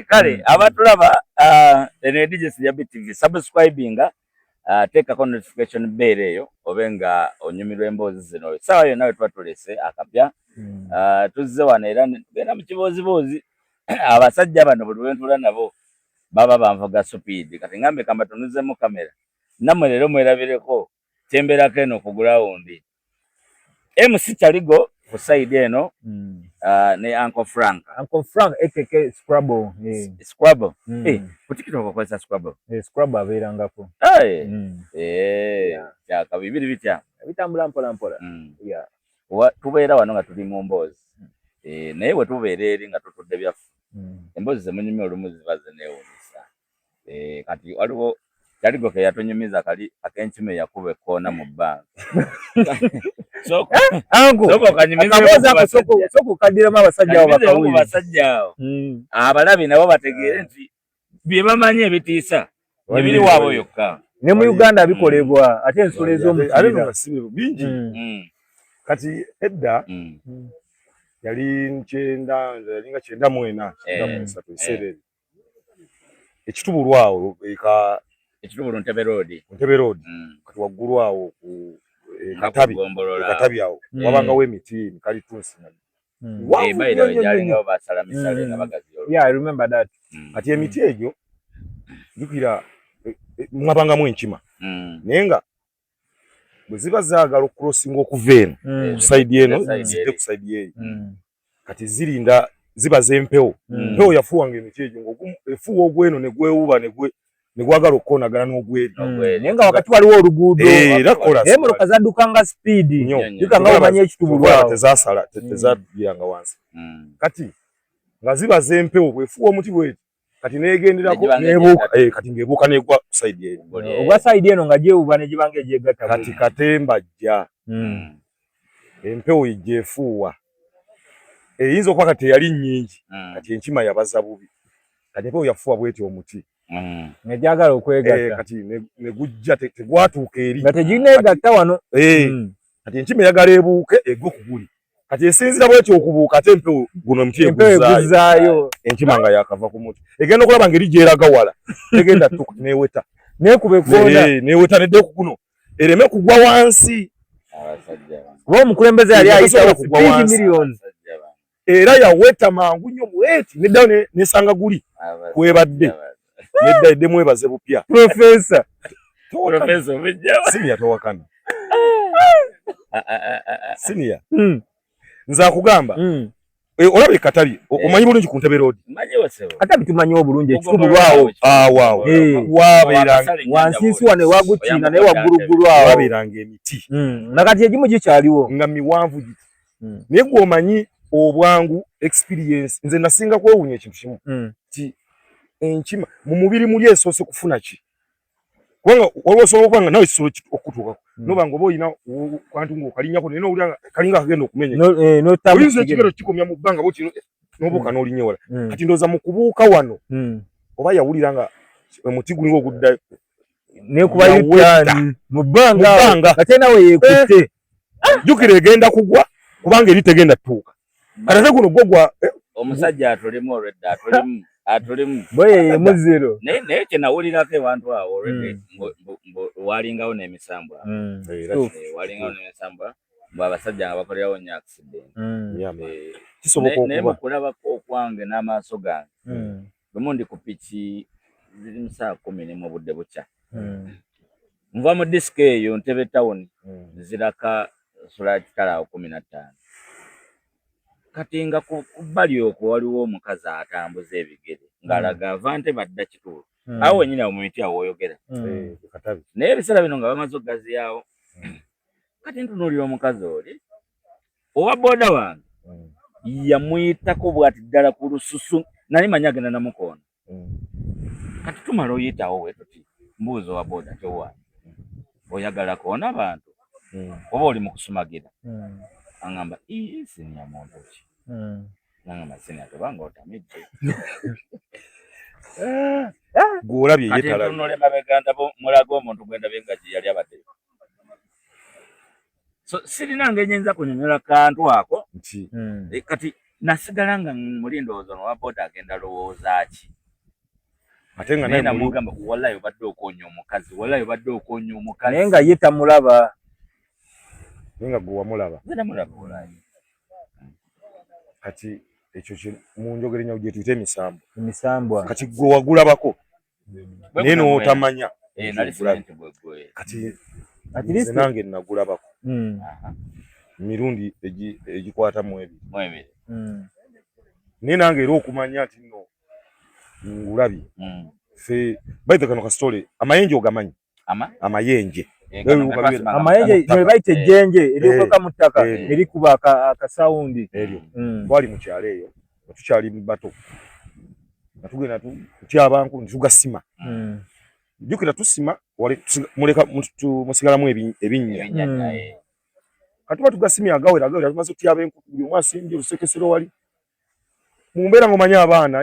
kale abatulaba ene DJs ya BTV subscribinga teekako notification bell eyo obenga onyumirwa emboozi zino sawa yo nawe twatulese akapya tuzze wano era genda mu kiboozibozi abasajja bano buli lwentula nabo baba banvuga speed kati ngambe kamba tunuzemu kamera namwe leero mwerabireko kyemberako eno ku ground MC Chaligo ku side eno ne Uncle Frank aka Scrabble Scrabble kutikito ko kwesa Scrabble Scrabble abeerangako kyaka bibiri bitya bitambula mpola tubeera wano nga tuli mu mboozi naye bwe tubeera eri nga tutudde byaffe emboozi zemunyumya olumu ziba zeneewuunyisa kati waliwo Chaligo ke yatunyumiza kali ak'enkima yakuba ekkoona mu bbanga sokukadiramu abasajja abo abalabi nabo bategeere nti bye bamanyi ebitiisa ebiri waabwe yokka ne mu Uganda bikolebwa ate ensolo ez'omukiira bingi kati edda yali 9 esereri ekitubulwawo ekitubulu Ntebe Road kati waggulu awo ku katabi awo wabangawo emiti mikalitunsi I remember that kati emiti egyo jukira mwabangamu enkima naye nga bwe ziba zaagala okucrossinga okuva eno ku side eno zidde ku side eyo kati zirinda ziba z'empewo mpewo yafuuwanga emiti egyo efuuwa ogweno ne gwewuba ne gwagala okukoonagana n'ogweri naye nga wakati waliwo oluguudo naye emmotoka zaddukanga speed zikanga bamanya ekitubulwawo tezaasala tezagiranga wansi kati nga ziba z'empewo bwefuuwa omuti bweti kati neegenderako neebuuka kati ng'ebuuka n'egwa ku side eyo ogwa side eno nga gyewuba ne gibanga egyegatta kati katemba jja empewo ejja efuuwa eyinza okuba kati teyali nnyingi kati enkima yabaza bubi kati empewo yafuuwa bweti omuti nejagala okwegatta kati ne gujja tegwatuuka eri nga tegineegatta wano kati enkima eyagala ebuuke egwe ku guli kati esinzira bweti okubuuka ate empewo guno omuti eguzaayo enkima nga yakava ku muti egenda okulaba ngeri gyeraga wala egenda tuku neweta neekuba ekkoona neweta nedde ku guno ereme kugwa wansi kuba omukulembeze yali ayitawo kugwa wansi era yaweta mangu nnyo bweti neddawo nesanga guli kwebadde nedda edde mwebaze bupya Professor Senior towakana Senior nza kugamba olabye Katabi omanyi bulungi ku Ntebe Road Katabi tumanyi obulungi ekitubulwawo waawo wabeeranga wansi wane wagukiina naye waggulugulu awo wabeeranga emiti nakati egimu gikyaliwo nga miwanvu giti naye gwomanyi obwangu experience nze nasinga kwewuunya ekintu kimu ti enkima mu mubiri muli esoose kufuna ki kubanga waliwo osobola okuba nga nawe kisolo okutuukako noba nga oba olina kantu ng'okalinyako naye n'owulira nga kalinga akagenda okumenya oyinza ekigero kikomya mu bbanga bwoti n'obuuka n'olinya wala kati ndowooza mu kubuuka wano oba yawulira nga omuti gulinga oguddayo nekuba yutani mu bbanga ate nawe yeekutte jjukira egenda kugwa kubanga eri tegenda tuuka kati ate guno gwo gwa omusajja atulimu olwedda atulimu boye muziro naye kyenawulirako ewantu awo olwedde walingawo n'emisambwa walingawo n'emisambwa mbwe abasajja nga bakolerawo nnyo accident naye mu kulaba okwange n'amaaso gange lumu ndi ku piki ziri mu 10 mu budde bukya nva mu disiki eyo Ntebe Town ziraka sula kitala 15 kati nga ku bbali okwo waliwo omukazi atambuza ebigere ng'alaga ava Ntebe adda Kitulo awo wennyini awo mu miti awo w'oyogera naye ebiseera bino nga bamaze okugaziyawo kati ntunuulira omukazi oli owa booda wange yamuyitako bw'ati ddala ku lususu nali manyi agenda namukoona kati tumala oyitawo we tuti mbuuza owa booda tewaani oyagala koona abantu oba oli mu kusumagira angamba Senior muntu ki nangamba Senior tobanga otamidde gw'olabye ye talabye kati ntunula emabega ndaba mulaga omuntu gwe ndabye nga yali abadde so sirina ng'ennyinza kunyonyola kantu ako kati nasigala nga mulindo ozono wa boda agenda lowooza ki ate nga naye namugamba wallahi obadde okoonya omukazi wallahi obadde okoonya omukazi naye nga ye tamulaba naye nga gwe wamulaba wallahi kati ekyo mu njogera ennyo gye tuyita emisambwa kati gwe wagulabako naye n'otamanya kati nange nagulabako mirundi egikwata mu ebiri naye nange era okumanya nti nno ngulabye ffe baita kano kasitole amayenje ogamanyi amayenje ne bayita ejjenje eryokweka mu ttaka erikuba akasawundi eryo twali mu kyalo eyo tukyali bato nga tugenda tutyabanku netugasima jjukira tusima muleka musigalamu ebinnya katuba tugasimya agawera tumaze otyaba enku buli omu asimbye olusekesero wali mu mbeera ng'omanyi abaana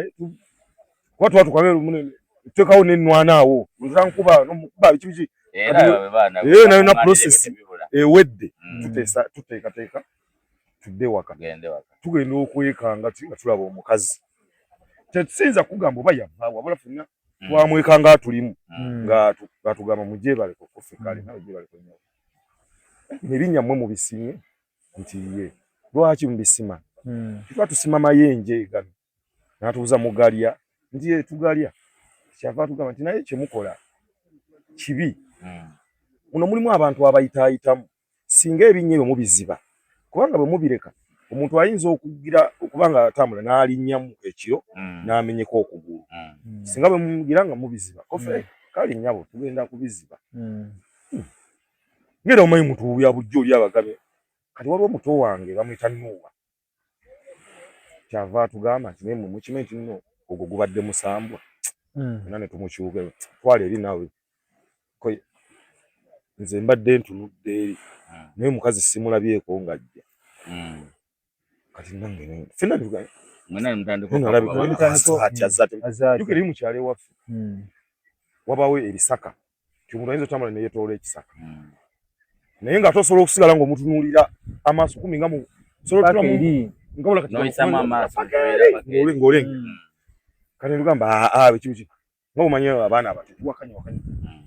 kuba tuba tukagera tuteekawo n'ennwana awo tutankuba nomukuba biki nayo na process ewedde tuteekateeka tudde waka tugenda okwekanga nga tulaba omukazi tetusinza kugamba oba yava wabula ffenna twamwekanga atulimu nga tugamba mujje baleko kofe kale nawe gye baleko nnyo nebinnya mmwe mubisimye nti ye lwaki mubisima tuba tusima mayenje gano natuuza mugalya nti ye tugalya kyava tugamba nti naye kyemukola kibi muno mulimu abantu abayitaayitamu singa ebinnya ebyo mubiziba kubanga bwe mubireka omuntu ayinza okuba nga atambula n'alinnyamu ekiro n'amenyeko okugulu singa bwe mugira nga mubiziba kofe kale nnyabo tugenda kubiziba ngera omanyi muntu ya bujjo oli abagabe kati waliwo muto wange bamwita Nuwa kyava tugamba nti naye mukimanyi nti nno ogwo gubadde musambwa nane tumukyuke twala eri nawe nze mbadde ntunudde eri naye mukazi simulabyeko ng'ajja kati nange ffenna jukira eri mukyalo ewaffe wabawo ebisaka omuntu ayinza otambula ne yeetoola ekisaka naye nga tosobola okusigala ng'omutunuulira amaaso kumi nga ng'olenga kati netugamba biki nga omanyi abaana abato tuwakanya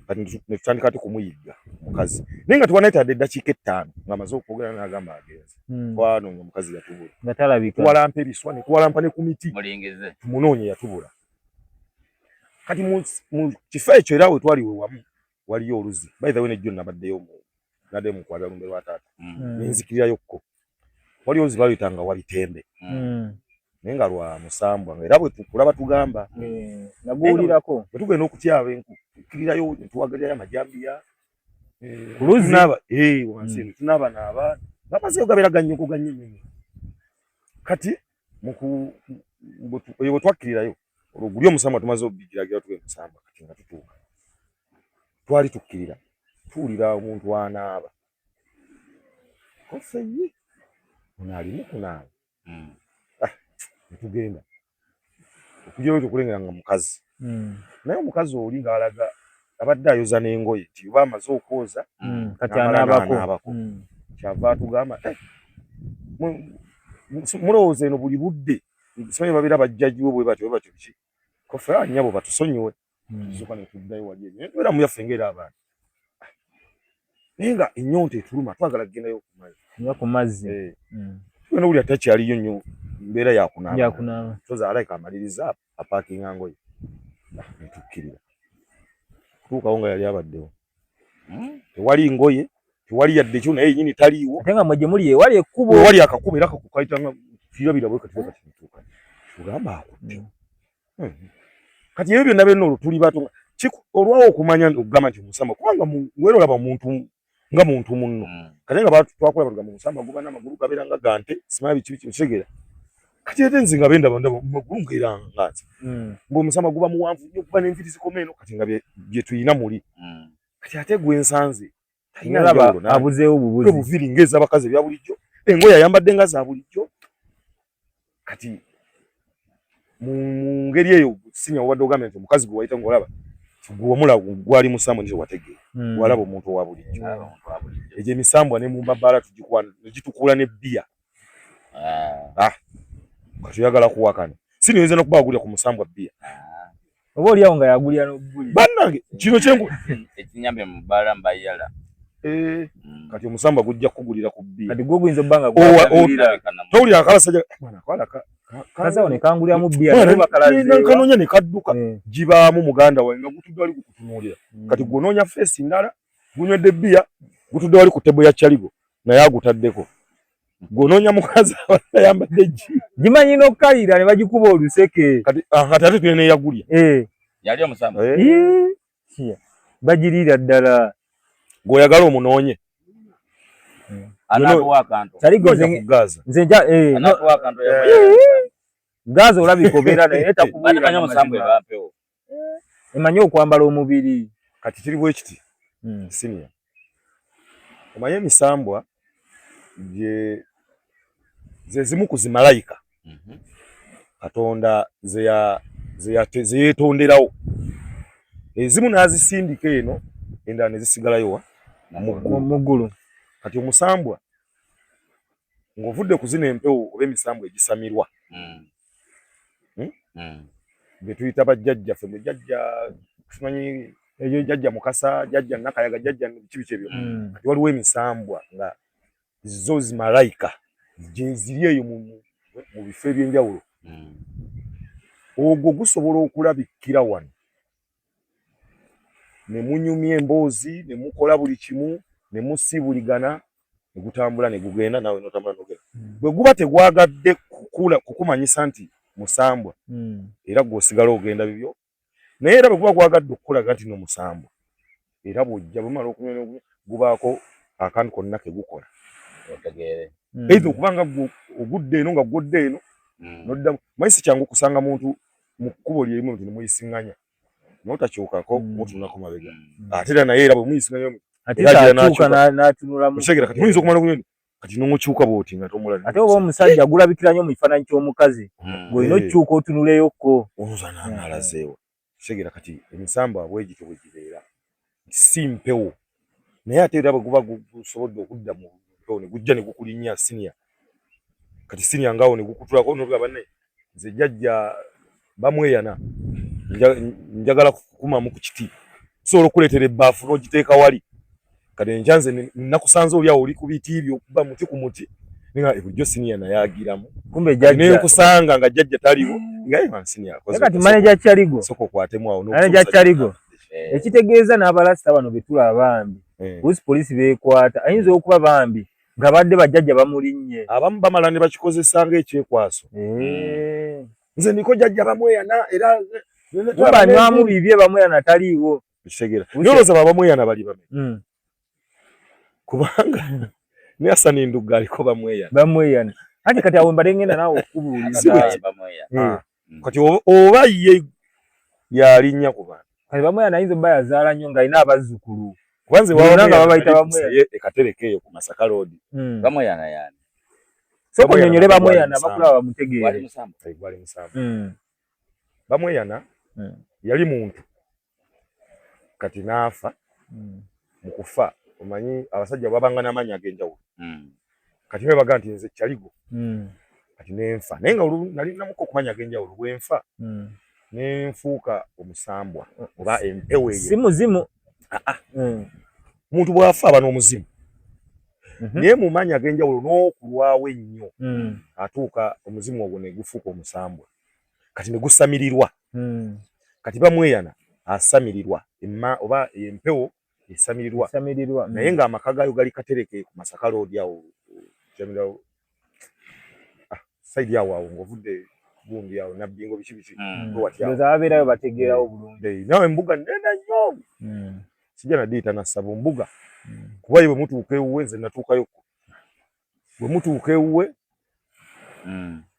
kati netutandika ate kumuyigga mukazi naye nga tuwanayitadde eddakiika 5 ng'amaze okwogera n'agamba agenze twanoonya omukazi yatubula tuwalampa ebiswa ne tuwalampa ne ku miti tumunoonye yatubula kati mu kifo ekyo era we twali we wamu waliyo oluzi by the way nejjo nabaddeyo nadde mu kwagala lumbe lwa taata nenzikiriryokko waliyo oluzi baluyitanga Wabitembe naye nga lwa musambwa era bwe tukulaba tugamba naguwulirako bwe tugenda okutyaba enku tukirirayo netuwagalirayo amajambiya kuluzi wansi tunaba naaba ngamaze ogabera ganyoko ganyinyi kati bwe twakkirirayo olwo guli omusambwa tumaze obigiragira tugenda musambwa kati nga tutuuka twali tukkirira tuwulira omuntu anaaba kofeyi ono alimu kunaaba netugenda okugerayo tukulengera nga mukazi naye omukazi oli ng'alaga abadde ayoza n'engoye nti oba amaze okwoza kati anaabako kyava atugamba mulowooza eno buli budde simanyi babeera bajjajiwe bwe batyo biki kofe annyabo batusonyiwe tuzuka netuddayo wali ebyo netubeera muyaffe ng'era abaana naye nga ennyonta etuluma twagala kugendayo ku mazzi tugenda wuli atakyaliyo nnyo mbeera yakunaaba toza alayika amaliriza apaakinga ngoye netukkirira tuukawo nga yali abaddewo tewali ngoye tewali yadde ekyo naye yenyini taliiwo ate nga mwe gye muli ewali ekkubo ewali akakubo era kakukayitanga kirabira bwe kati netuuka tugamba akutte kati ebyo byonna byonna olwo tuli bato olwawo okumanya okugamba nti omusamba kubanga weera olaba muntu nga muntu munno kati nga twakola batugamba omusamba guba n'amagulu gabeera nga gante simanyi biki kitegeera kati ate nze nga bendaba magulu ngeera nganze ng'omusamba guba muwanvu nnyo guba n'enviri zikoma eno kati nga bye tuyina muli kati ate gwe nsanze abuzeewo buviri ng'ez'abakazi ebya bulijjo engoye ayambadde nga za bulijjo kati mu ngeri eyo sinya obadde ogambye nti omukazi gwe wayita ng'olaba gwe wamulaba gwali musambo nti wategeera walaba omuntu owa bulijjo egyo emisambwa ne mu mbabaala tugikuula ne bbiya kati yagala kuwakana sini yinza no kubagulya ku musambwa bia oba oli awo nga yagulya n'ogulya bannange kino kyengu ekinyambe mu bbala mbayala kati omusambwa gujja kugulira ku bia kati gwo guyinza obbanga gwagulira towulira akalasajja mwana kaza one kangulya mu bia kanonya ne kadduka gibaamu muganda wange nga gutudde wali kukutunuulira kati gwonoonya feesi ndala gunywedde bia gutudde wali ku tebo ya Chaligo naye agutaddeko gwonoonya mukazi ayambadde gimanyi n'okkalira ne bagikuba oluseke kati ate tulina neyagulya yali omusamba bagiriira ddala gw'oyagala omunoonye anatuwa akantu Chaligo nze nja anatuwa akantu gaza olabika obeera naye takubuulira omusamba ebampewo emanyi okwambala omubiri kati kiri bwe kiti senior omanye emisambwa ze zimu ku zimalayika Katonda ze yeetonderawo ezimu n'azisindika eno endala ne zisigalayo mu ggulu kati omusambwa ng'ovudde ku zino empewo oba emisambwa egisamirwa bye tuyita bajjajjaffe mwe jjajja tumanyi eyo jjajja Mukasa jjajja Nakayaga jjajja biki ebyo kati waliwo emisambwa nga zo zimalayika gye ziri eyo mu bifo eby'enjawulo ogwo gusobola okulabikira wano ne munyumya emboozi ne mukola buli kimu ne musiibuligana ne gutambula ne gugenda nawe n'otambula n'ogenda bwe guba tegwagadde kukumanyisa nti musambwa era gw'osigala ogenda bibyo naye era bwe guba gwagadde okukulaga nti n'omusambwa era bw'ojja bumala okumenya gubaako akantu konna ke gukola otegeere either okubanga ogudde eno nga gwodde eno noddamu mayisi kyangu kusanga muntu mu kkubo lyerimu nti nemuyisinganya n'otakyukako mutunulako mabega ate era naye era bwe muyisinganya ate akyuka n'atunulamu kati muyinza okumala kunyoni kati n'omukyuka bw'oti nga tomulabye ate oba omusajja gulabikira nnyo mu kifaananyi ky'omukazi ng'olina okyuka otunuleyokko oza n'alazeewo kisegera kati emisambwa bwegityo bwe gibeera si mpewo naye ate era bwe guba gusobodde okudda mu mpewo ne gujja ne gukulinnya siniya kati siniya ngaawo ne gukutulako n'ogamba naye nze jjajja bamweyana njagala kukumamu ku kiti sobola okuleetera ebbaafu n'ogiteeka wali kati enkya nze nakusanze oli awo oli ku biti byo okuba muti ku muti nga bulijjo siniya naye agiramu kumbe jjajja naye nkusanga nga jjajja taliwo nga ye siniya kati manager Chaligo soko kwatemu awo manager Chaligo ekitegeeza n'abalasita bano betula bambi poliisi beekwata ayinza okuba bambi nga badde bajjajja bamulinnye abamu bamala ne bakikozesa ng'ekyekwaso nze niko jjajja bamweyana era banywamu bibye bamweyana taliiwo kitegera noloza bamweyana bali bame kubanga ne Hassan Nduga aliko bamweyana ate kati awo mbadde ngenda naawe okubuuliza kati oba ye yalinnya ku bantu kati bamweyana ayinza obba yazaala nnyo ng'alina abazzukulu kubanze nga babayita bamweyana ekatereka eyo ku Masaka Road bamweyana yani so kunnyonnyole bamweyana bakulaba bamutegeere gwali musamba bamweyana yali muntu kati n'afa mu kufa omanyi abasajja babanga n'amannya ag'enjawulo kati ne baga nti nze Chaligo kati nenfa naye nga nali namuko okumanya ag'enjawulo bwenfa nenfuuka omusambwa oba empewo eyo si muzimu muntu bw'afa aba n'omuzimu naye mu mannya ag'enjawulo n'okulwawo ennyo atuuka omuzimu ogwo ne gufuuka omusambwa kati ne gusamirirwa kati bamweyana asamirirwa oba empewo esamirirwa naye ng'amaka gaayo gali katereke ku Masaka Road awo saidi awo ng'ovudde gundi awo nabbingo biki ababeerayo bategeerawo bulungi nawe embuga nnene nnyo sijja nadiyita nassaba mbuga kuba ye bwe mutuuka ewuwe nze natuukayo bwe mutuuka ewuwe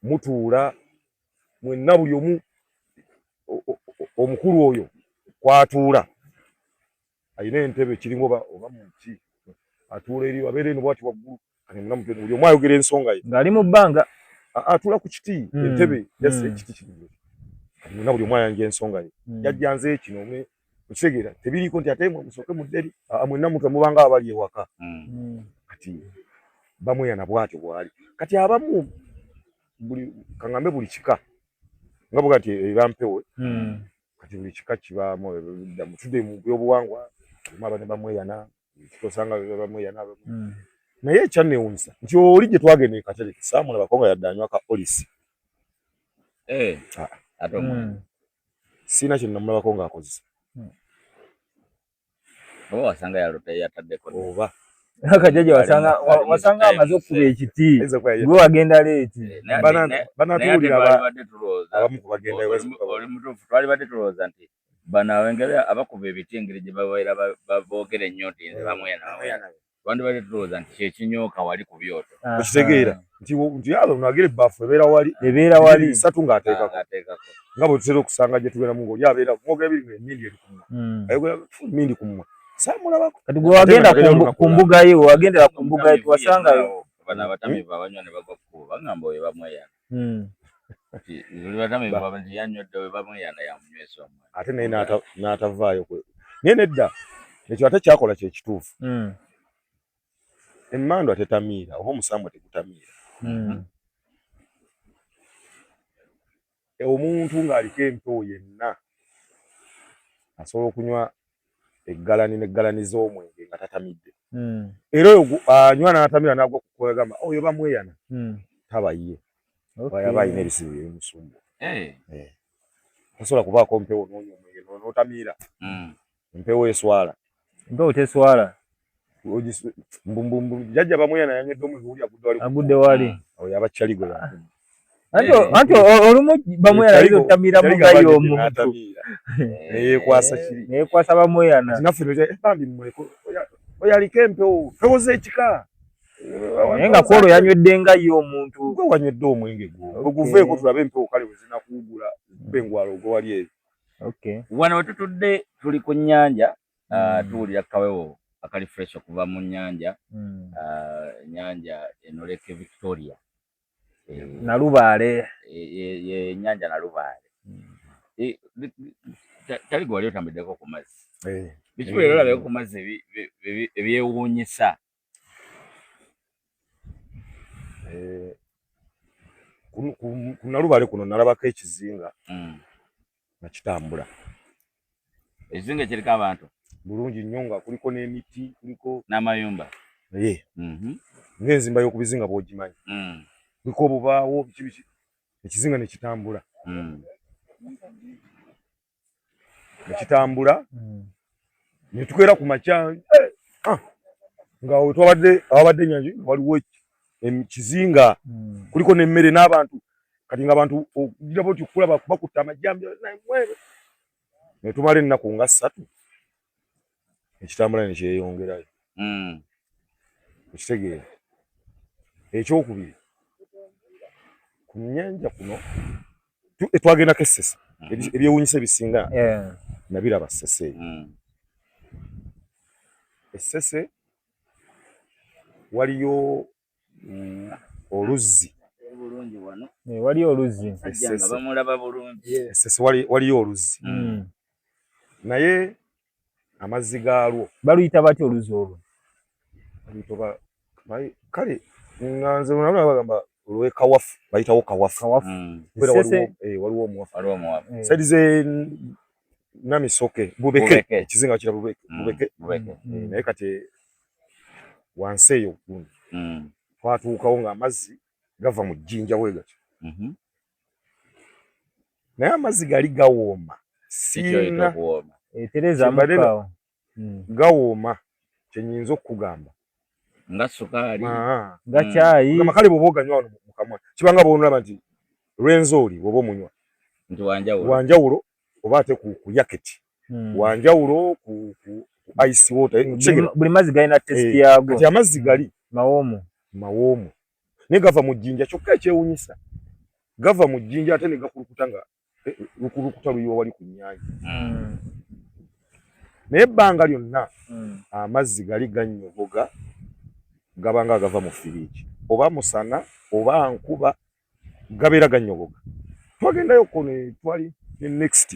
mutuula mwenna buli omu omukulu oyo kwatuula ayina entebe kiringo oba muki atuula eri abeera eno bwati waggulu buli omu ayogera ensonga ye ng'ali mu bbanga atuula ku kiti entebe yassa ekiti kino mwenna buli omu ayanja ensonga ye jjajja nze kino okitegeera tebiriiko nti ate musooke mudde eri mwenna muntu mubanga abali ewaka kati bamweyana bwatyo bwali kati abamu kangambe buli kika ngabo kati ebampewe kati buli kika kibaamu mutude mu byobuwangwa mabane bamweyana kitosanga bamweyana naye ekyanewunisa nti oli gye twagenda ekatale Samuel Bakonga yaddanywa ka polisi sina kye namulabako ng'akozesa oba wasanga yataddeko oba akajaja wasanga amaze okuba ekiti gwe wagenda leeti banatuulira abamu kubagenda oli mutuufu twalibadde tulowooza nti bano abengeri abakuba ebiti engeri gye babaira boogera ennyo nti bamwena twandibadde tulowooza nti kyekinyooka wali ku byoto okitegeera nti alo nagera ebbaafu ebeera wali bisatu ng'ateekako nga bwe tutera okusanga gye tubeera mu ng'oli abeera mwogera biri ng'emmindi eri kumwa ayogera mmindi kumwa saamulabako kati gwe wagenda ku mbuga ye wagendera ku mbuga ye tuwasangayo bano abatamiivu abanywa ne bagwa kukuba bagamba we bamweyana oli batamiivu nti yanywedde we bamweyana yamunywesa omwana ate naye n'atavaayo naye nedda ekyo ate kyakola kye kituufu emmandwa tetamiira oba omusambwa tegutamiira omuntu ng'aliko empewo yenna asobola okunywa eggalani n'eggalani z'omwenge nga tatamidde era oyo anywa n'atamira n'agwa kukwegamba oyo bamweyana tabaye yaba ayina ebisibo byebimusumbuwa tasobola kubaako mpewo n'onywa omwenge n'otamiira empewo eswala empewo teswala jjajja bamweyana yanywedde omwenge guli agudde wali oyo aba kyaligo anti olumu bamweyana izo tamira mugayo omuntu neyekwasa bamweyana naffe bambi mmuleko oyo aliko empewo mpewo z'ekika naye nga kwolwo yanywedde nga ye omuntu gwe wanywedde omwenge gwo oguveeko tulabe empewo kale bwe zinakuugula bengwalo ogwo wali eyo wano we tutudde tuli ku nnyanja tuwulira kawewo akali fresh okuva mu nnyanja nnyanja eno Lake Victoria Nalubaale ye nnyanja Nalubaale tali gwe wali otambuddeko ku mazzi biki bwe olabeko ku mazzi ebyewuunyisa ku Nalubaale kuno nalabako ekizinga nga kitambula ekizinga kiriko abantu bulungi nnyo nga kuliko n'emiti kuliko n'amayumba ng'enzimba y'okubizinga bw'ogimanyi kuliko obubaawo biki ekizinga ne kitambula nekitambula netukeera ku makya nga awabadde ennyanja waliwo ekizinga kuliko n'emmere n'abantu kati nga abantu ogira boti okulaba bakutta amajjambi netumala ennaku nga 3 ekitambula ne kyeyongerayo ekitegeera ekyokubiri ku nnyanja kuno etwagendako Esese ebyewuunyisa ebisinga nabiraba Esese eyo Esese waliyo oluzzi waliyo oluzzi Esese waliyo oluzzi naye amazzi gaalwo baluyita batya oluzzi olwo kale nganze bagamba olw'ekawafu bayitawo kawafu waliwo omuwafu saidi ze Namisoke Bubeke ekizinga kira Bubeke naye kati wansi eyo twatuukawo ng'amazzi gava mu jjinja bwe gatyo naye amazzi gali gawooma siina etereza mukaawo gawooma kyenyinza okugamba nga sukaali nga caayi kale bw'oba oganywa wano mu kamwa kibanga bw'onolaba nti lw'enzooli bw'oba omunywa nti wanjawulo oba ate ku yaketi wanjawulo ku ice water buli mazzi galina testi yaago kati amazzi gali mawoomu naye gava mu jjinja kyokka ekyewuunyisa gava mu jjinja ate ne gakulukuta nga lukulukuta luyiwa wali ku nnyanja naye ebbanga lyonna amazzi gali gannyogoga gabanga agava mu firiigi oba musana oba nkuba gabeera gannyogoga twagendayo ko ne twali ne next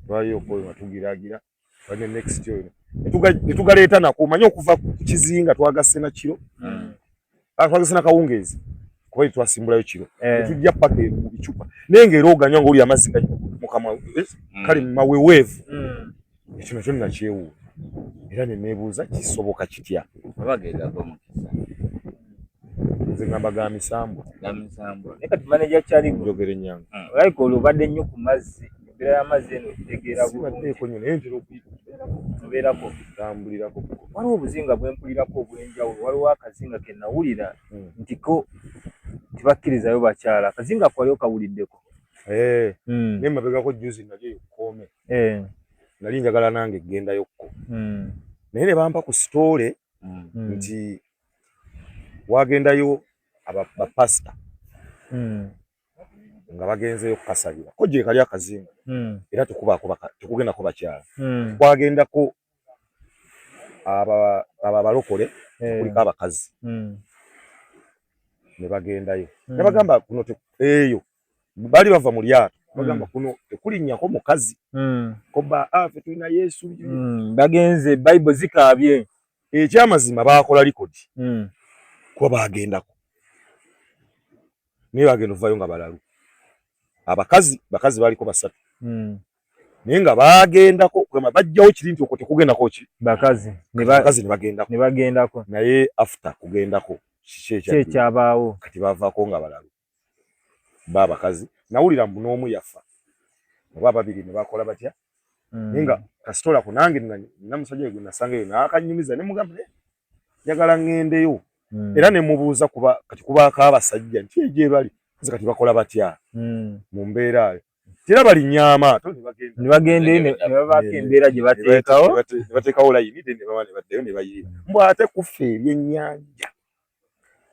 twaliyo ko batugiragira twali ne next oyo ne tugaleeta nako omanye okuva ku kizinga twagasse na kiro twagasse na kawungeezi kuba twasimbulayo kiro tujja paka mu bicupa nenge eroganya ngo oli amazzi mukama kali mawewevu ekyo nakyo nakyewu era ne neebuuza kisoboka kitya abageerako mukisa nze ngamba ga misambo neka tumaneja kyali njogere nyanga like olubadde nnyo ku mazzi embeera y'amazzi eno tegeera bulungi nyo naye ntera okubeerako tambulirako waliwo obuzinga bwempulirako obw'enjawulo waliwo akazinga ke nawulira nti ko tebakkirizayo bakyala akazinga kwali okawuliddeko naye mabegako juzi nalyo yokoome nali njagala nange eggendayokko naye ne bampa ku sitoole nti wagendayo bapasita nga bagenzeyo kukasalira ko gye kali akazinga era tekugendako bakyala twagendako abalokole kuliko abakazi ne bagendayo ne bagamba kuno eyo bali bava mu lyato bagamba kuno tekulinnyako mukazi koba afe tulina Yesu bagenze Bible zikaabye ekyamazima bakola likodi kuba bagendako naye bagenda ovayo nga balalu bakazi baliko basatu naye nga bagendako kwema bajjawo kiri nti okwo tekugendako ki bakazi ne bagendako naye after kugendako kyabaawo kati bavaako nga balalu bakazi nawulira mbu n'omu yafa oba babiri ne bakola batya naye nga kasitola ko nange namusajja gwe nasangayo n'akanyumiza ne mugamba njagala ngendeyo era ne mubuuza kuba kati kubaako abasajja nti egye bali kati bakola batya mu mbeera tera bali nyaama ne bagende ne babaako embeera gye bateekawo layini ne baba ne baddeyo ne bayira mbu ate kufa ebyennyanja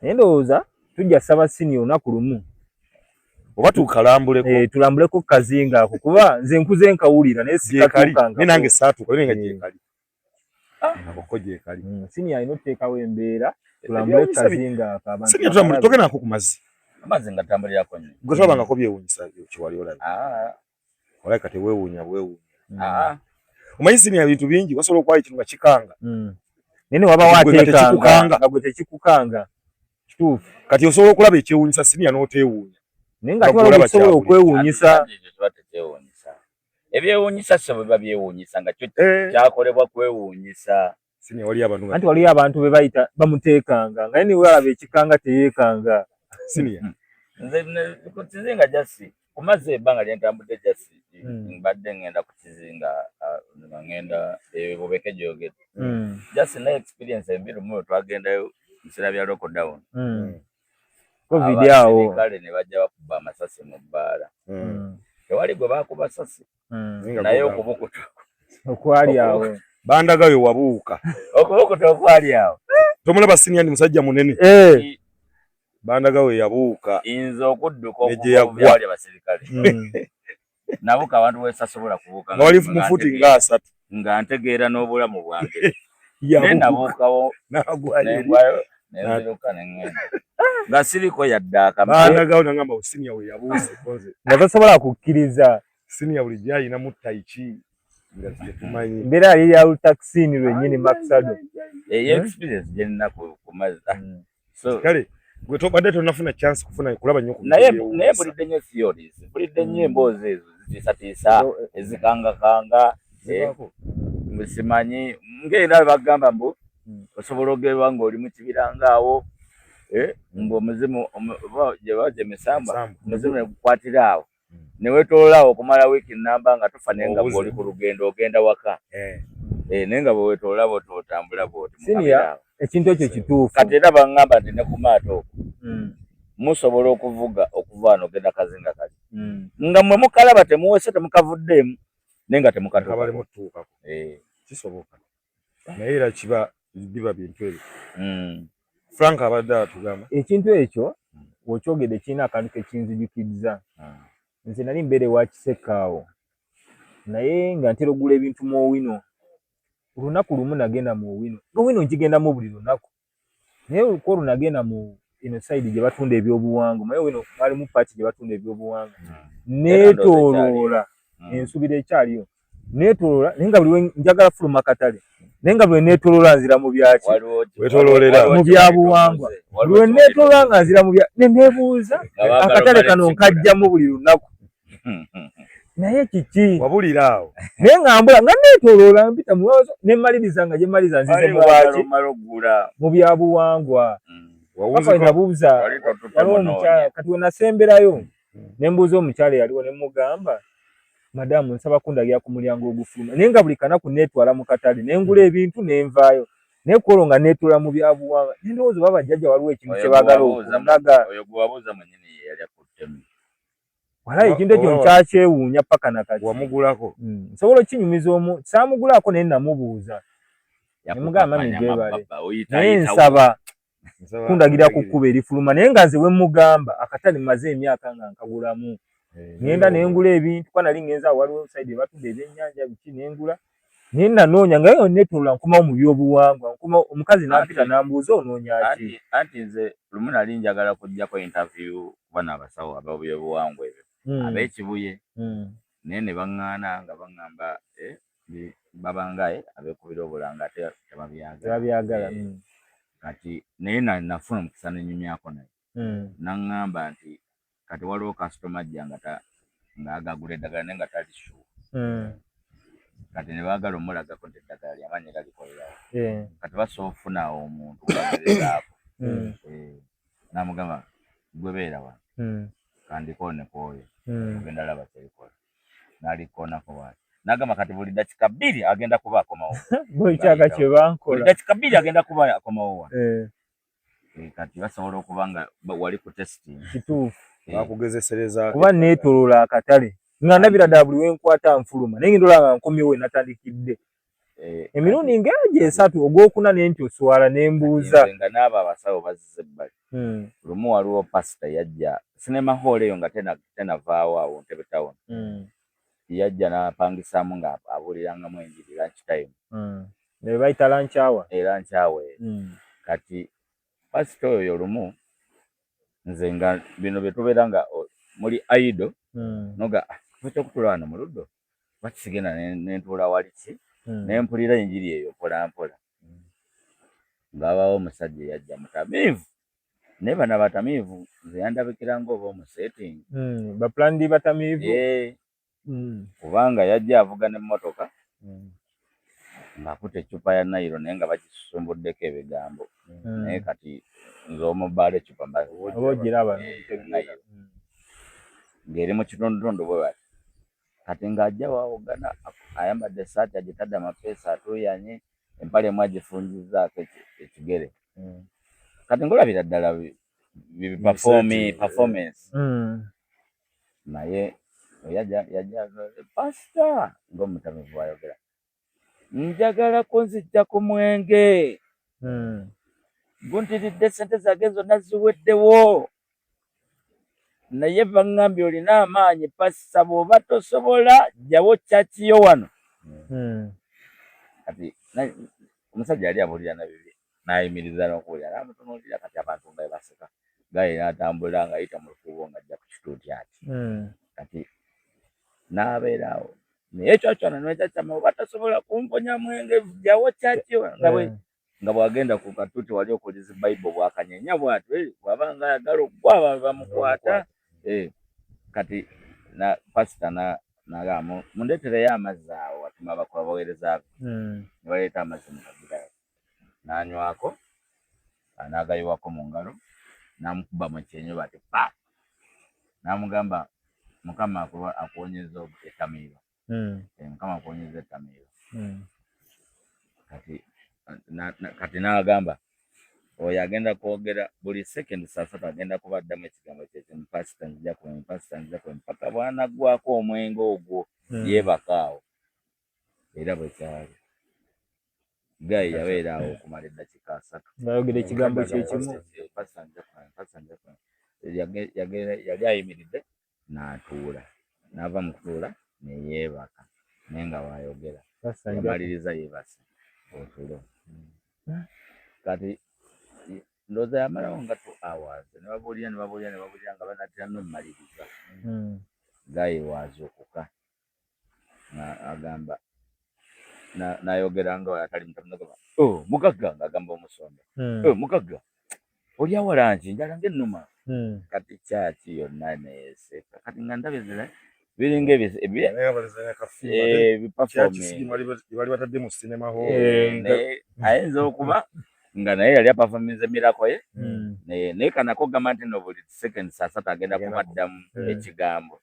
naye ndowooza tujja saba sini olunaku lumu oba tukalambuleko tulambuleko ku kazinga ako kuba nze nkuze nkawulira naye sikatuukanga naye nange saatuuka naye nga gyekali naboko gyekali sini alina oteekawo embeera tulambule ku kazinga ako abantu togendako ku mazzi amazzi nga tambulirako nnyo gwe tolabangako byewuunyisa kyewali olabi olabi kati weewuunya omanyi sini ya bintu bingi wasobola okuwayo ekintu nga kikanga naye ne waba waateekanga nga gwe tekikukanga kituufu kati osobola okulaba ekyewuunyisa siniya n'oteewuunya naye nga kiwala okusobola okwewuunyisa ebyewuunyisa so biba byewuunyisa nga kyo kyakolebwa kwewuunyisa siniya wali abantu anti waliyo abantu be bayita bamuteekanga nga naye walaba ekikanga teyeekanga siniya nze nga jasi ku mazzi ebbanga lyentambudde jasi mbadde ngenda ku kizinga nga ngenda bubeke gyogedde jasi naye experience embi lumu twagendayo biseera bya lockdown covid awo kale ne bajja bakuba amasasi mu bbaala tewali gwe bakuba sasi naye okubukuta okwali awo bandagayo wabuuka okubukuta okwali awo tomulaba siniya ndi musajja munene bandagayo yabuuka inza okudduka okubyawali abasirikale nabuka abantu wesasobola kubuuka nga wali mufuti nga 3 nga ntegeera n'obulamu bwange naye nabuukawo nengwayo nenziruka nengenda nga siriko yadde bandagayo nangamba siniya we yabuuse nga tasobola kukkiriza siniya buli gyayina mu taiki nga tetumanyi embeera yali ya lutaxini lwennyini makusado eyo experience gye nina ku mazzi so kale gwe tobadde tonafuna chance kufuna kulaba nnyo naye bulidde nnyo theories bulidde nnyo emboozi ezo zitiisatiisa ezikangakanga simanyi ngenda bagamba mbu osobola ogerwa ng'oli mu kibira ngaawo ng'omuzimu gye baje misamba omuzimu ekukwatira awo ne weetoolaawo okumala wiiki nnamba nga tofa naye nga bw'oli ku lugendo ogenda waka naye nga bwe weetoolaa bw'oti otambula bw'oti siniya ekintu ekyo kituufu kati era baŋŋamba nti ne ku maato okwo musobola okuvuga okuva wano ogenda kazinga kali nga mmwe mukalaba temuwese temukavuddeemu naye nga temukatuukako kisoboka naye era biba bintu ebyo Frank abadde atugamba ekintu ekyo bw'okyogedde kirina akantu kekinzijukizza nze nali mbeere wa Kisekaawo naye nga ntera ogula ebintu mu Owino olunaku lumu nagenda mu Owino Owino nkigendamu buli lunaku naye olukolu nagenda mu eno side gye batunda ebyobuwangwa naye Owino balimu paati gye batunda ebyobuwangwa neetooloola ensubira ekyaliyo neetooloola naye nga buli njagala fuluma katale nenga bwe netolola nzira mu byaki wetololera mu byabuwangwa bwe netolola nga nzira mu bya nebuuza akatale kano nkajjamu buli lunaku naye kiki wabulira awo naye ngambula nga netolola mpita mulowooza nemmaliriza nga gyemmaliza nzize mu bwaki mu byabuwangwa papa nabuuza waliwo omukyala kati we nasemberayo nembuuza omukyala yaliwo nemugamba madamu nsaba kundagira ku mulyango ogufuluma naye nga buli kanaku netwala mu katale nengula ebintu nenvaayo naye kwolwo nga netoola mu byabuwangwa nendowooza oba bajjajja waliwo ekintu kye baagala okundaga walayi ekintu ekyo nkyakyewuunya paka nakati wamugulako nsobola okinyumiza saamugulaako naye namubuuza nemugamba mami gyebale naye nsaba kundagira ku kkuba erifuluma naye nga nze wemugamba akatale maze emyaka nga nkagulamu ngenda nengula ebintu kwa nali ngenza waliwo side ebatudde ebyennyanja biki nengula naye nanoonya nga yo netolola nkomawo mu byobuwangwa omukazi nampita nambuuza onoonya ki anti nze lumu nali njagala kujjako interview bana abasawo ab'ebyobuwangwa ebyo ab'ekibuye naye ne baŋŋaana nga baŋŋamba babangaye abekubira obulanga ate tebabyagala kati naye nafuna omukisa nenyumyako naye naŋŋamba nti kati waliwo kasitoma ajja ng'agagula eddagala naye nga tali shuwa kati ne baagala omulagako nti eddagala lyamanyi galikolerawo kati basobola ofuna omuntu gwagerezaako namugamba gwe beera wano kandikooneko oyo ogenda laba kyerikola n'alikoonako bwati n'agamba kati buli dakika 2 agenda kuba akomawo buli kyaka kye bankola buli dakika 2 agenda kuba akomawo wano kati basobola okuba nga wali ku testing kituufu bakugezesereza kuba netolola akatale nga ndabira ddala buli wenkwata nfuluma naye ndola nga nkomyewo we natandikidde emirundi ng'egyo 3 ogwokuna ne nti oswala nembuuza nga n'abo abasawo bazze ebbali lumu waliwo pasita yajja sinema hall eyo nga tenavaawo awo Ntebe Town yajja n'apangisaamu nga abuulirangamu enjiri lunch time ne bayita lunch hour kati pasita oyo lumu nze nga bino bye tubeera nga muli aido noga kyokutula wano mu luddo bakisigenda nentuula wali ki nempulira enjiri eyo mpola mpola ng'abaawo omusajja eyajja mutamiivu naye bano abatamiivu nze yandabikira ng'oba omusetingi bapulani batamiivu kubanga yajja avuga n'emmotoka ng'akuta eccupa ya nayiro naye nga bagisumbuddeko ebigambo naye kati nze omubaala eccupa oba ogiraba ng'eri mu kitundutundu bwe bati kati ng'ajja waawogana ayambadde essaati agitadde amapeesa atuuyanye empale emu agifungizaako ekigere kati ngolabira ddala performance naye yajja pasita ng'omutamivu ayogera njagala kunzijja ku mwenge guntiridde sente zange zonna ziweddewo naye baŋŋambye olina amaanyi pasita bw'oba tosobola jjawo kyakiyo wano kati omusajja yali abuulira nabibye n'ayimiriza n'okuwulira n'amutunuulira kati abantu nga baseka gaye n'atambula ng'ayita mu lukuubo ng'ajja ku kituuti ati kati n'abeera awo naye ekyo kyona niwekyakyama oba tasobola kumponya mwenge jjawo kyakiyo nga bw'agenda ku katuuti wali okuliza Bayibuli bw'akanyeenya bw'ati bw'aba nga ayagala okugwa bamukwata kati na pasita n'agamba mundeetereyo amazzi awo atuma abaweereza be ne baleeta amazzi mu kagira n'anywako n'agayiwako mu ngalo n'amukuba mu kyenyo bati pa n'amugamba mukama akuwonyeza ettamiiro mukama akuwonyeza ettamiiro kati n'agamba oyo agenda kwogera buli sekendi 3 agenda kubaddamu ekigambo kyekimu pasita nzija kuba paka bw'anaggwako omwenge ogwo yeebaka awo era bwe kyali gayi yabeera awo okumala eddakiika 3 ng'ayogera ekigambo kyekimu pasita nzija kuba yali ayimiridde n'atuula n'ava mu kutuula ne yeebaka naye nga waayogera yamaliriza yeebase otulo kati ndowooza yamalawo nga 2 hours ne babuulira nga banatera n'omumaliriza gaye waazuukuka agamba nayogera nga atali mutamunaga mugagga ngagamba omusonda mugagga oli awalangi njala ng'ennuma kati kyaki yonna neeseka kati nga ndabezera biringa bali batadde mu sinema ayinza okuba nga naye yali apafominze mirako ye naye kanako gamba nti no buli second asatu agenda kubaddamu ekigambo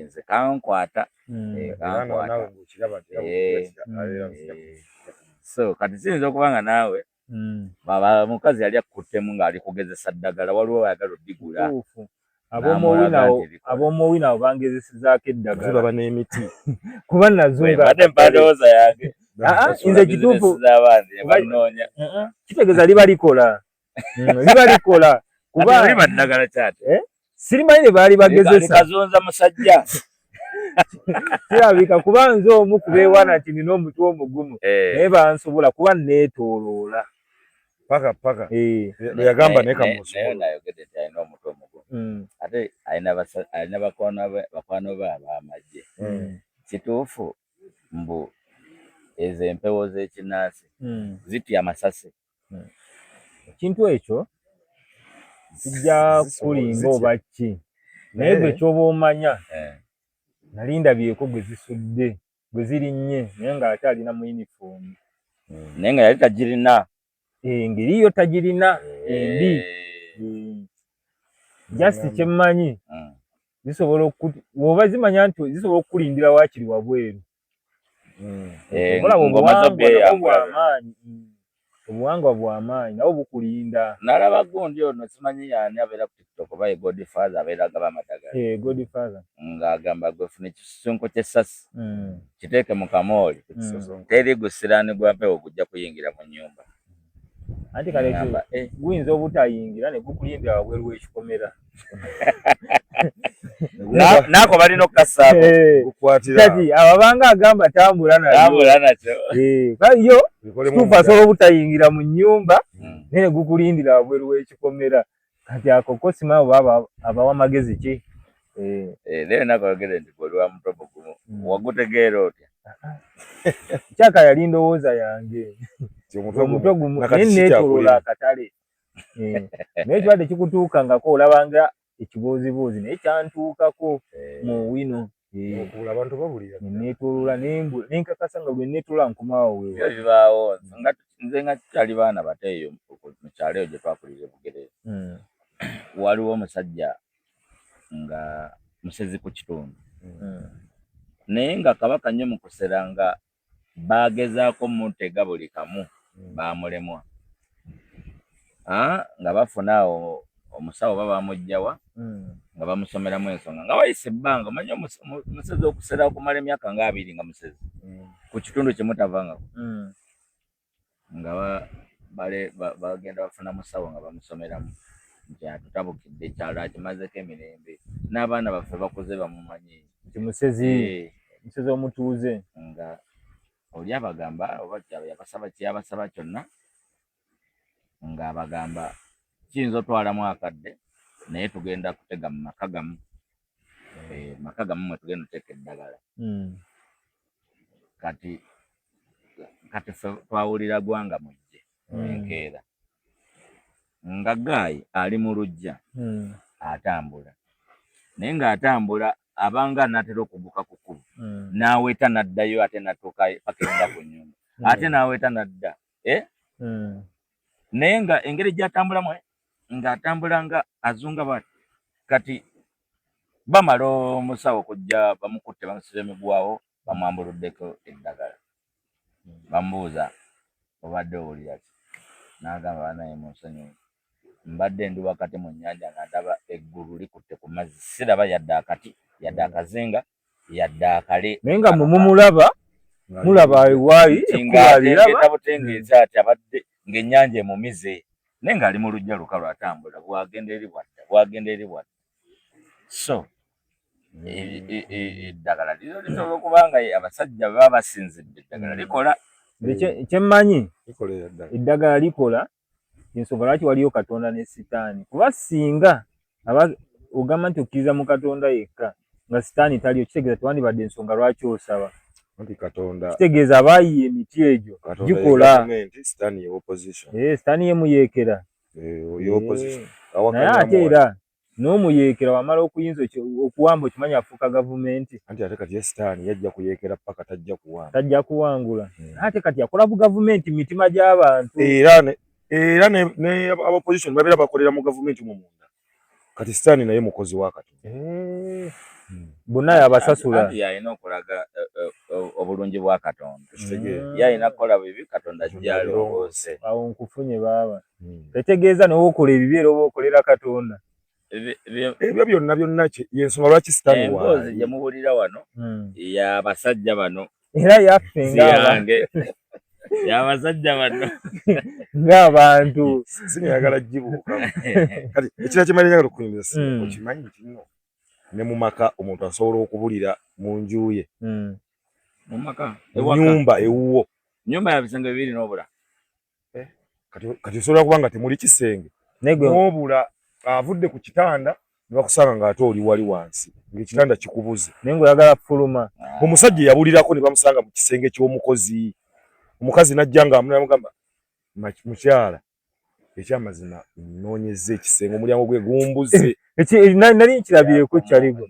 nze kankwata so kati kiyinza okuba nga naawe baba mukazi yali akuttemu ng'ali kugezesa ddagala waliwo ayagala oddigula ab'omuwinawo bangezesizaako eddagala baba n'emiti kuba nazunga ate mbadowooza yange nze kituufu banoonya kitegeeza liba likola kuba liba ddagala kyate sirimanyi ne baali bagezesa kazonza musajja kirabika kuba nze omu kubeewana nti nina omutwe omugumu naye bansobola kuba neetooloola paka yagamba naye nayogedde nti alina omutwe omugumu ate alina bakwano be ab'amagye kituufu mbu ezo empewo z'ekinnansi zitya amasasi ekintu ekyo kijja kulinga oba ki naye gwe kyoba omanya nali ndabyeko gwe zisudde gwe zirinnye naye ng'ate alina mu yunifoomu naye nga yali tagirina engeri yo tagirina embi just kyemmanyi zisobola woba zimanya nti zisobola okukulindira waakiri wabweru obuwangwa bw'amaanyi nabo bukulinda nalaba gundi ono simanyi yaani abeera ku TikTok oba ye Godfather abeera agaba amadagala Godfather ng'agamba gwe funa ekisunko ky'essasi kiteeke mu kamooli teri gusiraani gwa mpewo gujja kuyingira mu nnyumba anti kale guyinza obutayingira ne gukulindira wabweru w'ekikomera naako balina okukassaako kati ababanga agamba tambula nakyo yo kituufu asobola obutayingira mu nnyumba naye ne gukulindira wabweru w'ekikomera kati ako ko simanyi oba abawa magezi ki naye nakoyogere nti gwe oli wa mutwe mugumu wagutegeera otya kyaka yali ndowooza yange omutwe gumu naye neetolola akatale naye kiba tekikutuukangako olabanga ekibuuzibuuzi naye kyantuukako mu wino neetolola nenkakasa nga bwe neetolola nkomawo wewa bibaawo nze nga tukyali baana bato eyo mu kyalo eyo gye twakulira Bugerere waliwo omusajja nga musezi ku kitundu naye nga kabaka nnyo mu kusera nga bagezaako mutega buli kamu bamulemwa nga bafuna awo omusawo baba bamugjawa nga bamusomeramu ensonga nga wayise ebbanga omanyi omusezi okusera okumala emyaka nga 2 nga musezi ku kitundu kimutavangako nga bagenda bafuna musawo nga bamusomeramu nti atutabukidde ekyalo akimazeko emirembe n'abaana baffe bakuze bamumanyi nti musezi omutuuze nga oli abagamba oba kyabasaba kyonna nga abagamba kiyinza otwalamu akadde naye tugenda kutega mu maka gamu mwe tugenda oteeka eddagala kati ffe twawulira gwanga mujje enkeera nga Gaayi ali mu luggya atambula naye ng'atambula abanga natera okubuka ku kkubo n'aweta n'addayo ate natuuka pakiringa ku nnyumba ate n'aweta n'adda naye nga engeri gy'atambulamu ng'atambula nga azunga bati kati bamala omusawo kujja bamukutte bamusiba emigwawo bamwambuluddeko eddagala bamubuuza obadde owulira ki n'agamba banaye munsonyiwe mbadde ndi wakati mu nnyanja nga ndaba eggulu likutte ku mazzi siraba yadde akati yadde akazinga yadde akale naye nga mulaba ewaali ng'ategeeta butengeeza ati abadde ng'ennyanja emumize naye ng'ali mu luggya lukalu atambula bwagenda eri bwadda so eddagala lisobola okuba nga abasajja baba basinzidde eddagala likola kyemmanyi eddagala likola ensonga lwaki waliyo Katonda ne Sitaani kuba singa ogamba nti okkiriza mu Katonda yekka nga Sitaani taliyo kitegeeza tewandibadde ensonga lwaki osaba Anti Katonda kitegeeza abayiye emiti egyo gikola stand ye opposition stand ye muyekera yo opposition naye ate era n'omuyekera wamala okuyinza okuwamba okimanya afuuka gavumenti anti ate kati stand yajja kuyekera paka tajja kuwangula ate kati akola bu gavumenti mu mitima gy'abantu era ne opposition babeera bakolera mu gavumenti mu munda kati stand naye mukozi wa Katonda bonna yabasasula yalina okulaga obulungi bwa Katonda yalina kukola bibi Katonda gyalongoose awo nkufunye baaba tetegeeza n'okola ebibi era oba okolera Katonda ebyo byonna yensonga lwaki stand emboozi gye muwulira wano y'abasajja bano era yaffe ng'abange y'abasajja bano ng'abantu sinayagala gibuukamu kati ekira kimali njagala okuyingiza okimanyi nti nno ne mu maka omuntu asobola okubulira mu nju ye mu maka nyumba ewuwo nyumba ya bisenge bibiri n'obula kati osobola kuba nga temuli kisenge n'obula avudde ku kitanda ne bakusanga ng'ate oli wali wansi ng'ekitanda kikubuze naye ng'oyagala fuluma omusajja yabulirako ne bamusanga mu kisenge ky'omukozi omukazi n'ajja ng'amugamba mukyala ekyamazima nnoonyezza ekisenge omulyango gwe gumbuze nali nkirabyeko kyaligo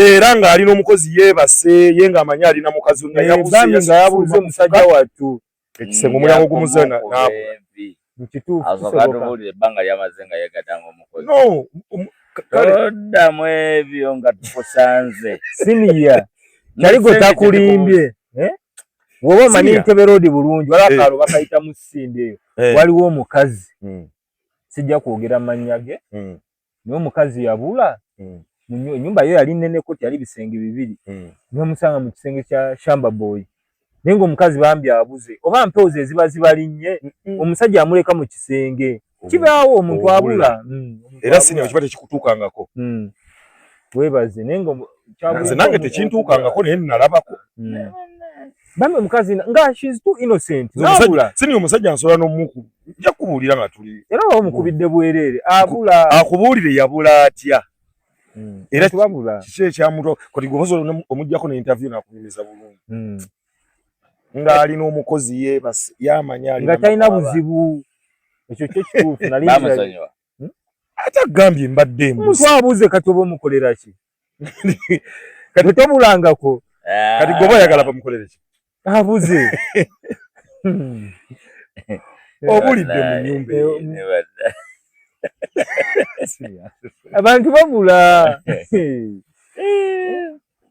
era ng'alina omukozi yeebase ye ng'amanyi alina mukazi nga yabuze musajja wattu ekisenge omulyango gumuze n'abula azokatubulira ebbanga lyamaze nga yegatanga omukozi toddamu ebyo nga tukusanze siniya kyaligo takulimbye woba omanyi Ntebe Road bulungi waliwo akaalo bakayita mu Sinde eyo waliwo omukazi sijja kwogera mannya ge naye omukazi yabula ennyumba yo yali nneneko tyali bisenge bibiri n'omusanga mu kisenge kya Shamba Boy naye ng'omukazi bambi abuze oba mpoozi eziba zibalinnye omusajja amuleka mu kisenge kibaawo omuntu abula era siniya kiba tekikutuukangako weebaze naye nze nange tekintuukangako naye nalabako bamwe mukazi nga she's too innocent nabula siniya omusajja nsobola n'omuku nja kubuulira nga tuli era omukubidde bwerere abula akubuulire yabula atya era tubabula kiki ekyamuto kati gwobasobola omuggyako ne interview nakunyumiza bulungi ng'alina omukozi yeebase yamanya nga talina buzibu ekyo kyo kituufu nali ate agambye mbadde omuntu abuze kati oba omukolera ki kati tobulangako kati gwoba oyagala bamukolere ki abuze obulidde mu nyumba abantu babula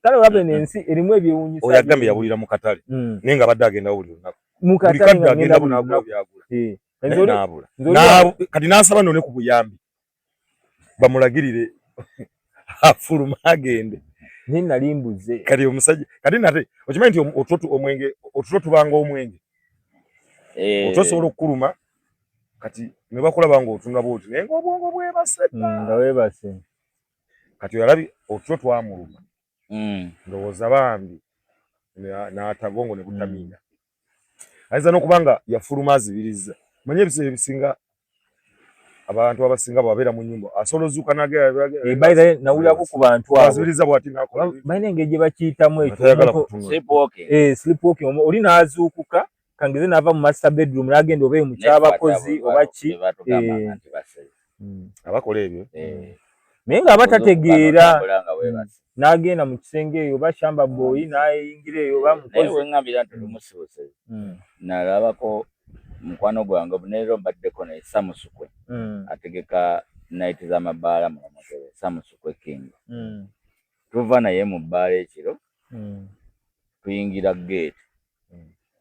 kale olaba n'ensi erimu ebyewuunyisa oyagambye yabulira mu katale naye nga badde agenda buli lunaku buli kadde agenda bunaagula byagula n'abula kati n'asaba none ku buyambi bamulagirire afuluma agende naye nali mbuze kati omusajja kati nate okimanyi nti otulo tubanga omwenge otosobola okukuluma kati ne bakulaba ng'otunula bwoti naye ng'obwongo bwebase nga weebase kati oyalabi otulo twamuluma ndowooza bambi n'atagongo ne butamiira ayinza n'okuba nga yafuluma azibiriza manyi ebiseera ebisinga abantu abasinga babeera mu nnyumba asobola ozuuka nagebayira nawulirako ku bantu azibiriza bwati nakola balina engeri gye bakiyitamu ekyo sleepwalking oli n'azuukuka kangeze n'ava mu master bedroom n'agenda oba mu ky'abakozi oba ki abakola ebyo naye ng'aba tategeera n'agenda mu kisenge eyo oba Shamba Boy n'ayingira eyo oba mukozi wengambira nti lumusibuse nalabako mukwano gwange neero mbaddeko naye Samusukwe ategeka naiti z'amabaala mu Motoro Samusukwe King tuva naye mu bbaala ekiro tuyingira gate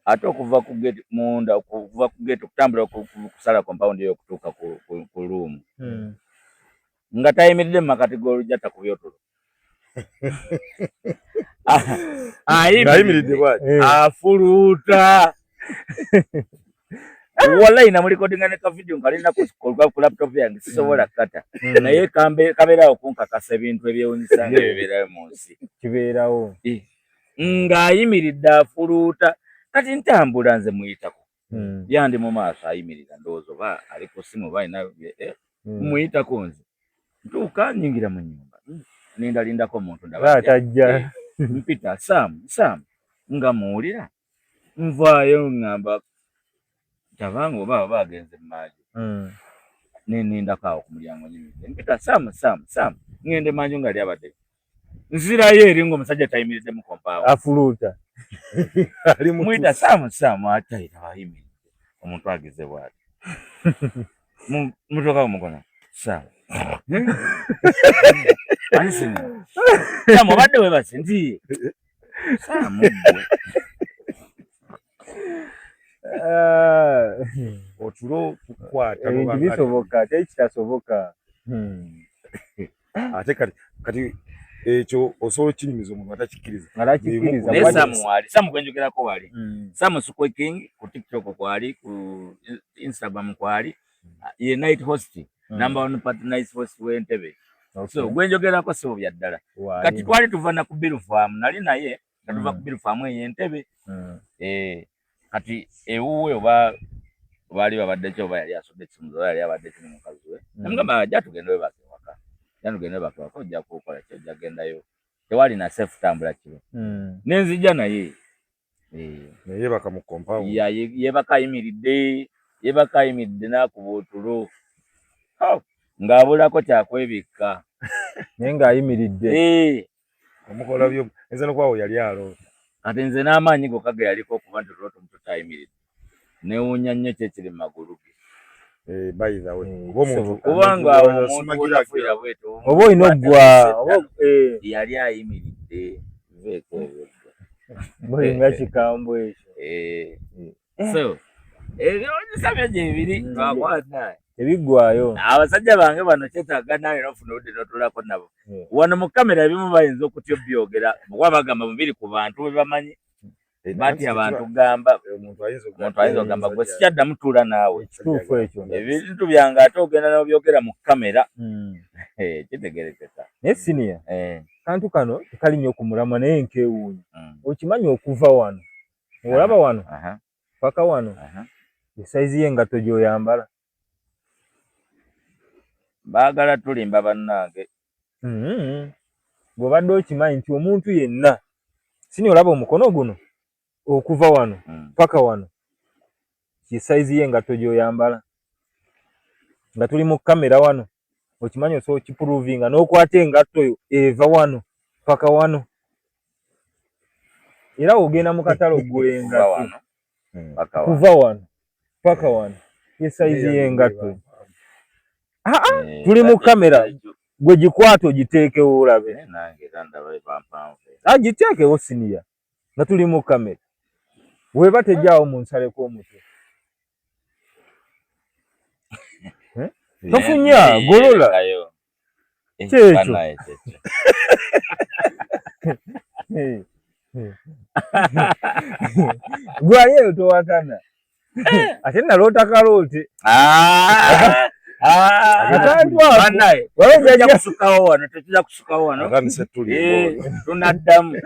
ate okuva ku gate munda okuva ku gate okutambula kusala compound eyo okutuuka ku room nga tayimiridde mu makati g'olujja takubye otulo ayimiridde bwati afuluuta wallahi namulikodinga ne kavidiyo nkalina ku laptop yange sisobola kata naye kabeerawo kunkakasa ebintu ebyewunyisa nga bibeerayo mu nsi kibeerawo ng'ayimiridde afuluuta kati ntambula nze muyitako yandi mu maaso ayimirira ndowooza oba ali ku simu oba alina muyitako nze ntuuka nyingira mu nnyumba nindalindako omuntu ndaba atajja mpita Sam nga muwulira nvaayo ngamba tabango baba bagenze mmaji nendako awo ku mulyango nyimiridde mpita Sam ngende manju nga lyabadde nzirayo eri ng'omusajja tayimiridde mu kompaawo afuluuta mwita Sam atayita ayimiridde omuntu ageze bw'ati mutoka mukono Sam Sam obadde webase nti Sam otulo tukwata ebintu bisoboka tekitasoboka ate kati ekyo osobola okinyumiza omuntu atakikkiriza naye Sam gwenjogerako wali Sam Squeaking ku TikTok kwali ku Instagram kwali ye night host number 1 part night host w'Entebbe so gwenjogerako so bya ddala kati twali tuva na ku Bill Farm nali naye nga tuva ku Bill Farm y'Entebbe kati ewuwe oba bali babadde kyo yali asodde ekimuzo yali abadde kino mukazi we namugamba ajja tugende webake waka janugende webake waka ojja kukola kyo ojja gendayo tewali na safe tambula kiro nenzija naye naye baka mu compound yebaka ayimiridde n'akuba otulo ng'abulako kyakwebikka naye ng'ayimiridde omukola byo nze nokwawo yali aloota kati nze n'amaanyi gokka ge yaliko okuba nti olwota omuntu tayimiridde newuunya nnyo kyekiri mu magulu ge by the way kubanga omuntu olafuira bweto oba olina oggwa yali ayimiridde veeko bolinga kikambwe ekyo so ebisabyo gyebiri twakwata ebiggwayo abasajja bange bano kyetaaga nawe nofuna obudde notulako nabo wano mu kamera ebimu bayinza okutya byogera kuba bagamba bubiri ku bantu bwe bamanyi bati abantu gamba omuntu ayinza okugamba gwe sikyaddamu tuula naawe kituufu ekyo ebintu byange ate ogenda n'obyogera mu kamera kitegerekeka naye siniya kantu kano tekalinnya okumulamwa naye nkewuunya okimanyi okuva wano olaba wano paka wano esaizi y'engatto gy'oyambala baagala tulimba bannange bw'obadde okimanyi nti omuntu yenna sini olaba omukono guno okuva wano paka wano kisaizi y'engatto gy'oyambala nga tuli mu kamera wano okimanyi osobola okipuruvinga n'okwata engatto yo eva wano paka wano era ogenda mu katale oggula engatto kuva wano paka wano esaizi y'engatto tuli mu kamera gwe gikwata ogiteekewo olabe giteekewo siniya nga tuli mu kamera weba tejjaawo munsaleko omutwe tofunya golola kyekyo gwali eyo towakana ate naloota kaloote tusukawo wano tunaddamu